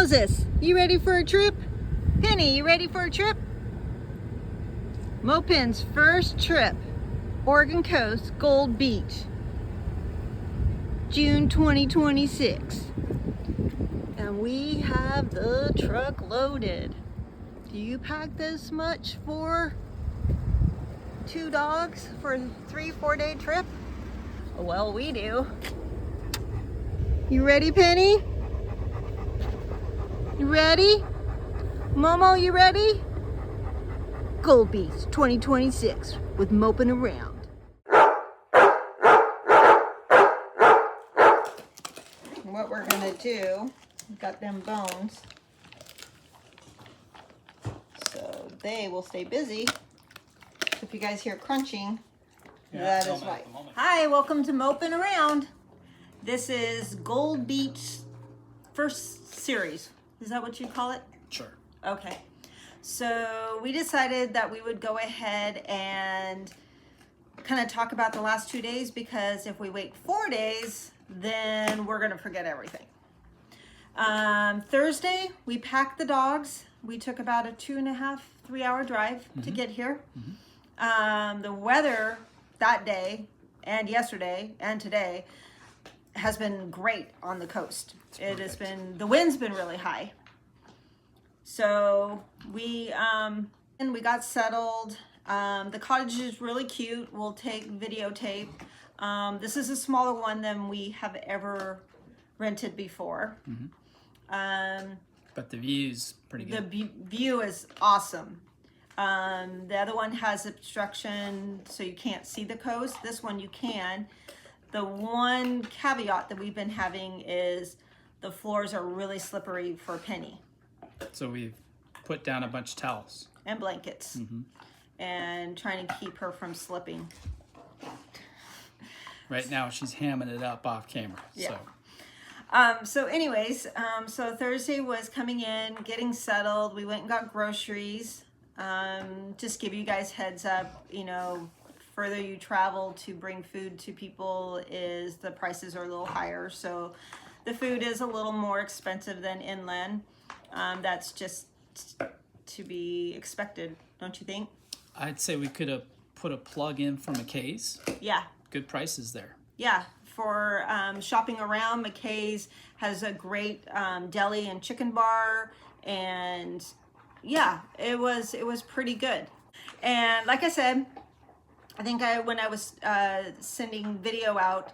Moses, you ready for a trip? Penny, you ready for a trip? Mopin's first trip, Oregon Coast, Gold Beach, June 2026. And we have the truck loaded. Do you pack this much for 2 dogs for a 3-4 day trip? Well, we do. You ready, Penny? You ready? Momo, you ready? Gold Beach 2026 with Mopin' Around. What we're gonna do, we've got them bones, so they will stay busy. If you guys hear crunching, that is why. Hi, welcome to Mopin' Around. This is Gold Beach first series. Is that what you call it? Sure. Okay. So we decided that we would go ahead and kind of talk about the last 2 days, because if we wait 4 days, then we're going to forget everything. Thursday, we packed the dogs. We took about a 2.5-3 hour drive to get here. The weather that day and yesterday and today has been great on the coast. It has been, the wind's been really high. So we got settled. The cottage is really cute. We'll take videotape. This is a smaller one than we have ever rented before. But the view's pretty good. The view is awesome. The other one has obstruction, so you can't see the coast. This one you can. The one caveat that we've been having is the floors are really slippery for Penny. So we've put down a bunch of towels. And blankets. And trying to keep her from slipping. Right now she's hamming it up off camera. Yeah. So anyways, so Thursday was coming in, getting settled. We went and got groceries. Just give you guys heads up, you know, further you travel to bring food to people is the prices are a little higher. So the food is a little more expensive than inland. That's just to be expected, don't you think? I'd say we could have put a plug in for McKay's. Yeah. Good prices there. Yeah. For shopping around, McKay's has a great deli and chicken bar, and yeah, it was pretty good. And like I said, I think when I was sending video out,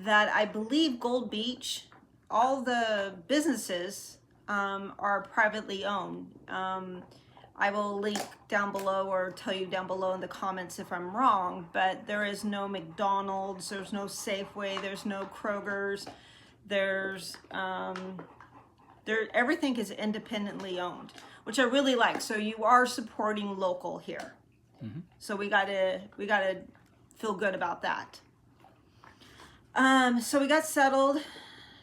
that I believe Gold Beach, all the businesses are privately owned. I will link down below or tell you down below in the comments if I'm wrong, but there is no McDonald's, there's no Safeway, there's no Kroger's, there's everything is independently owned, which I really like. So you are supporting local here. So we gotta feel good about that. So we got settled.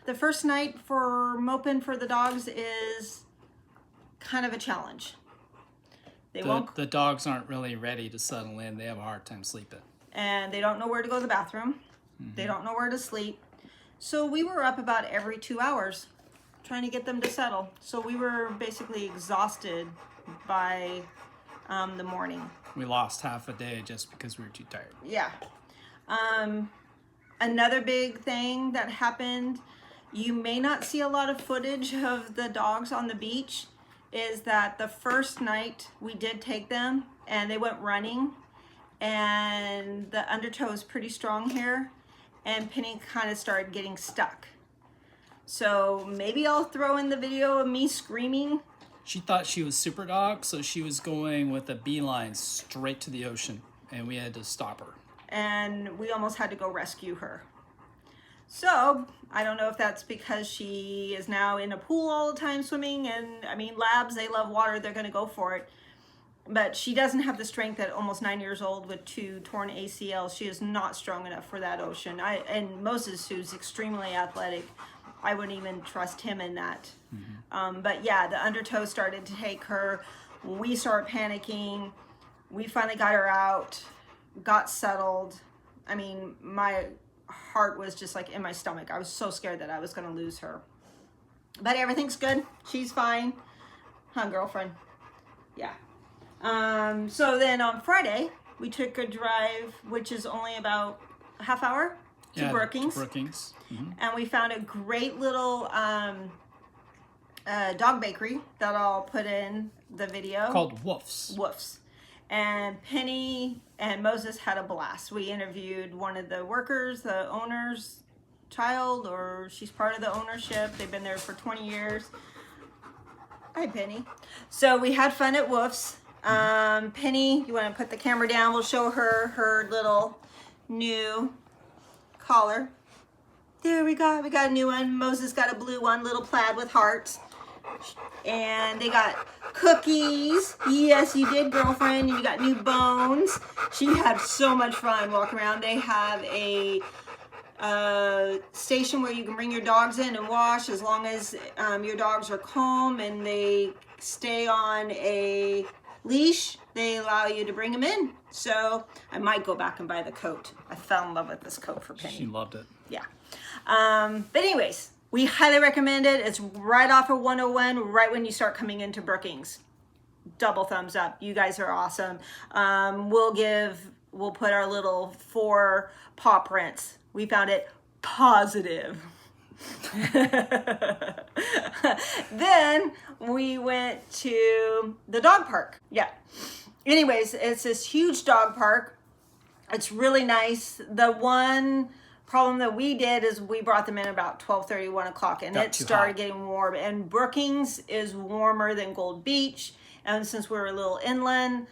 The first night for Mopin for the dogs is kind of a challenge. The dogs aren't really ready to settle in. They have a hard time sleeping. And they don't know where to go to the bathroom. They don't know where to sleep. So we were up about every 2 hours trying to get them to settle. So we were basically exhausted by the morning. We lost half a day just because we were too tired. Yeah. Another big thing that happened, you may not see a lot of footage of the dogs on the beach, is that the first night we did take them and they went running, and the undertow is pretty strong here, and Penny kind of started getting stuck. So maybe I'll throw in the video of me screaming. She thought she was super dog, so she was going with a beeline straight to the ocean, and we had to stop her. And we almost had to go rescue her. So I don't know if that's because she is now in a pool all the time swimming, and I mean, labs, they love water, they're going to go for it. But she doesn't have the strength at almost 9 years old with 2 torn ACLs. She is not strong enough for that ocean. And Moses, who's extremely athletic, I wouldn't even trust him in that. But yeah, the undertow started to take her. We started panicking. We finally got her out, got settled. I mean, my heart was just like in my stomach. I was so scared that I was going to lose her. But everything's good. She's fine. Huh, girlfriend? Yeah. So then on Friday, we took a drive, which is only about a half hour to Brookings. And we found a great little dog bakery that I'll put in the video. Called Woofs. Woofs. And Penny and Moses had a blast. We interviewed one of the workers, the owner's child, or she's part of the ownership. They've been there for 20 years. Hi, Penny. So we had fun at Woofs. Penny, you want to put the camera down? We'll show her little new collar. There we got a new one. Moses got a blue one, little plaid with hearts. And they got cookies. Yes, you did, girlfriend. You got new bones. She had so much fun walking around. They have a station where you can bring your dogs in and wash as long as your dogs are calm and they stay on a leash. They allow you to bring them in. So I might go back and buy the coat. I fell in love with this coat for Penny. She loved it. Yeah. But anyways, we highly recommend it. It's right off of 101, right when you start coming into Brookings. Double thumbs up. You guys are awesome. We'll put our little 4 paw prints. We found it positive. Then we went to the dog park. Yeah. Anyways, it's this huge dog park. It's really nice. The one problem that we did is we brought them in about 12:30, 1 o'clock, and it started getting warm. And Brookings is warmer than Gold Beach. And since we're a little inland,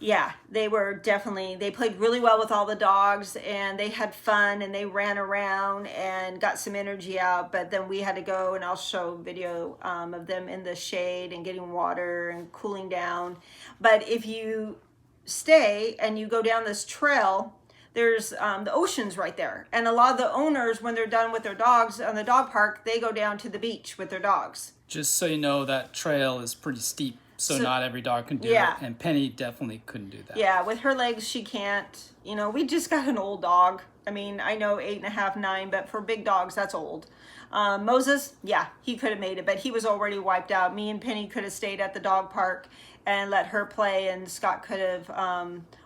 yeah, they played really well with all the dogs, and they had fun, and they ran around and got some energy out. But then we had to go, and I'll show video of them in the shade and getting water and cooling down. But if you stay and you go down this trail, there's the ocean's right there. And a lot of the owners, when they're done with their dogs on the dog park, they go down to the beach with their dogs. Just so you know, that trail is pretty steep. So not every dog can do it, and Penny definitely couldn't do that. Yeah, with her legs, she can't. You know, we just got an old dog. I mean, I know 8.5, 9, but for big dogs, that's old. Moses, yeah, he could have made it, but he was already wiped out. Me and Penny could have stayed at the dog park and let her play, and Scott could have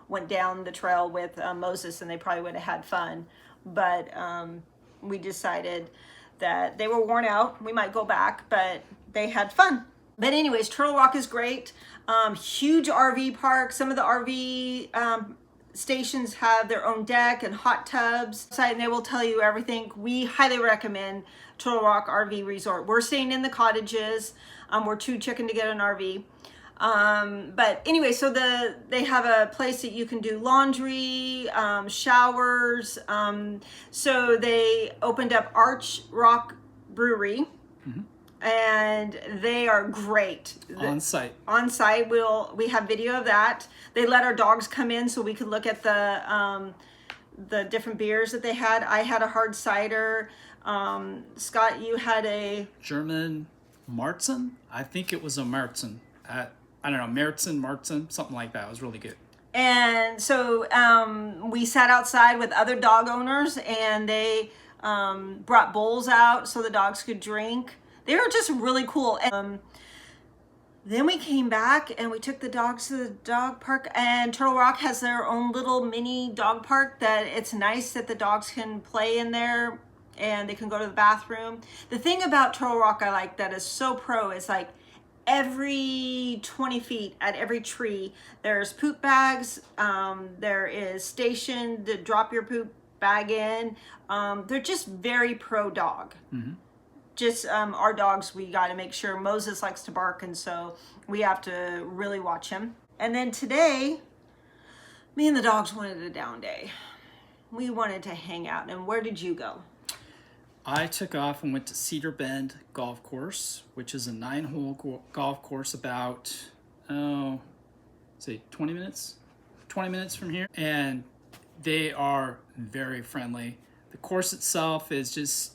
went down the trail with Moses, and they probably would have had fun. But we decided that they were worn out. We might go back, but they had fun. But anyways, Turtle Rock is great. Huge RV park. Some of the RV stations have their own deck and hot tubs. And they will tell you everything. We highly recommend Turtle Rock RV Resort. We're staying in the cottages. We're too chicken to get an RV. But anyway, so they have a place that you can do laundry, showers. So they opened up Arch Rock Brewery. Mm-hmm. And they are great. On site. We have video of that. They let our dogs come in so we could look at the different beers that they had. I had a hard cider. Scott, you had a German Marzen. I think it was a Marzen. I don't know, Marzen, something like that. It was really good. And so we sat outside with other dog owners, and they brought bowls out so the dogs could drink. They were just really cool. And then we came back and we took the dogs to the dog park, and Turtle Rock has their own little mini dog park that it's nice that the dogs can play in there and they can go to the bathroom. The thing about Turtle Rock I like that is so pro is like every 20 feet at every tree, there's poop bags. There is station to drop your poop bag in. They're just very pro dog. Mm-hmm. Just our dogs, we got to make sure. Moses likes to bark, and so we have to really watch him. And then today, me and the dogs wanted a down day. We wanted to hang out. And where did you go? I took off and went to Cedar Bend Golf Course, which is a 9-hole golf course about, 20 minutes? 20 minutes from here. And they are very friendly. The course itself is just...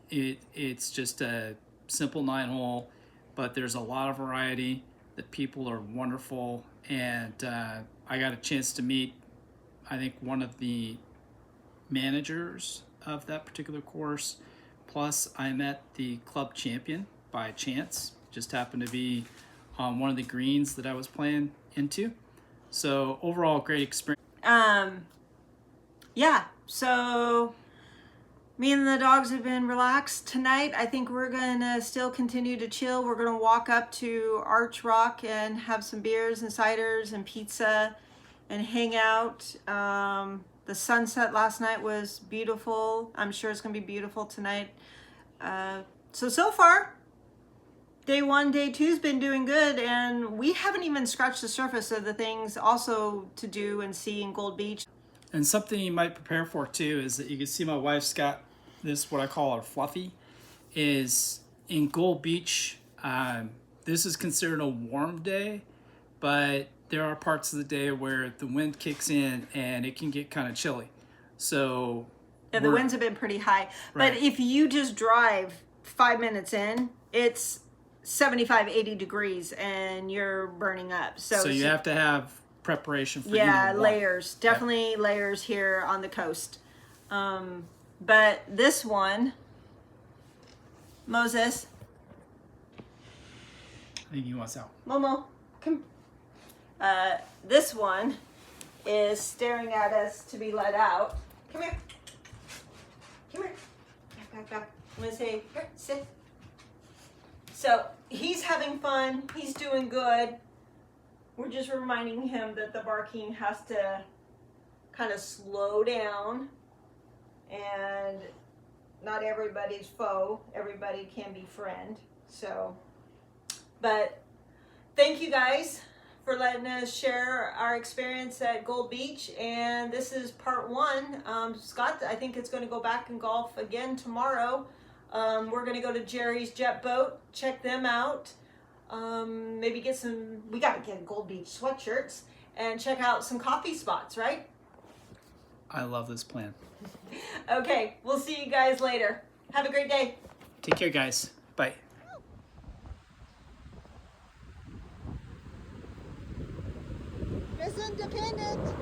It's just a simple 9-hole, but there's a lot of variety. The people are wonderful, and I got a chance to meet, I think, one of the managers of that particular course. Plus, I met the club champion by chance. Just happened to be on one of the greens that I was playing into. So overall, great experience. Yeah, so me and the dogs have been relaxed tonight. I think we're gonna still continue to chill. We're gonna walk up to Arch Rock and have some beers and ciders and pizza and hang out. The sunset last night was beautiful. I'm sure it's gonna be beautiful tonight. So far, day one, day two's been doing good, and we haven't even scratched the surface of the things also to do and see in Gold Beach. And something you might prepare for too is that you can see my wife's got this, what I call a fluffy, is in Gold Beach. This is considered a warm day, but there are parts of the day where the wind kicks in and it can get kind of chilly. So yeah, the winds have been pretty high. Right. But if you just drive 5 minutes in, it's 75, 80 degrees and you're burning up. So you have to have preparation for yeah, either one. layers. Definitely layers here on the coast. But this one, Moses. I think he wants out. Momo, come. This one is staring at us to be let out. Come here. Come here. Back. I'm gonna say, here, sit. So he's having fun. He's doing good. We're just reminding him that the barking has to kind of slow down, and not everybody's foe. Everybody can be friend. So, but thank you guys for letting us share our experience at Gold Beach. And this is part one. Scott, I think it's going to go back and golf again tomorrow. We're going to go to Jerry's Jet Boat, check them out. Maybe get some, we got to get Gold Beach sweatshirts and check out some coffee spots, right? I love this plan. Okay, we'll see you guys later. Have a great day. Take care, guys. Bye. Miss Independent.